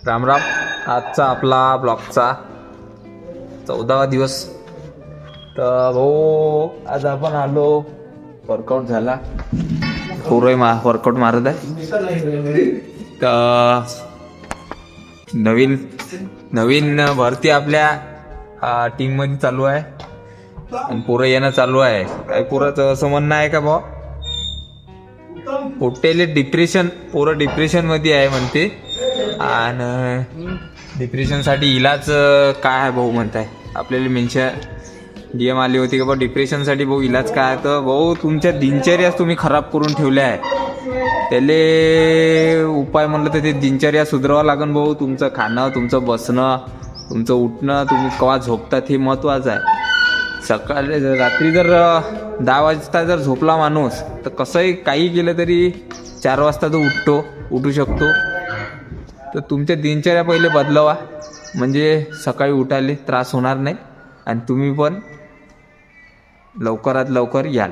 राम राम. आजचा आपला ब्लॉगचा 14वा दिवस. तर भाऊ आज आपण आलो, वर्कआउट झाला, वर्कआउट मारत आहे. तर नवीन नवीन भरती आपल्या टीम मध्ये चालू आहे आणि पोरं येणं चालू आहे. काही पोराचं असं म्हणणं आहे का भाऊ, पोटेले डिप्रेशन, पोरं डिप्रेशन मध्ये आहे म्हणते. आणि डिप्रेशनसाठी इलाज काय आहे भाऊ म्हणताय. आपल्याला मेन्शन DM आली होती का भाऊ डिप्रेशनसाठी भाऊ इलाज काय. तर भाऊ तुमच्या दिनचर्याच तुम्ही खराब करून ठेवल्या आहे. त्याले उपाय म्हणलं तर ते दिनचर्या सुधारावं लागेल भाऊ. तुमचं खाणं, तुमचं बसणं, तुमचं उठणं, तुम्ही केव्हा झोपतात हे महत्त्वाचं आहे. सकाळी रात्री जर 10 वाजता जर झोपला माणूस तर कसंही काही केलं तरी 4 वाजता तो उठू शकतो. तर तुमच्या दिनचर्या पहिले बदलवा, म्हणजे सकाळी उठायला त्रास होणार नाही आणि तुम्ही पण लवकरात लवकर याल.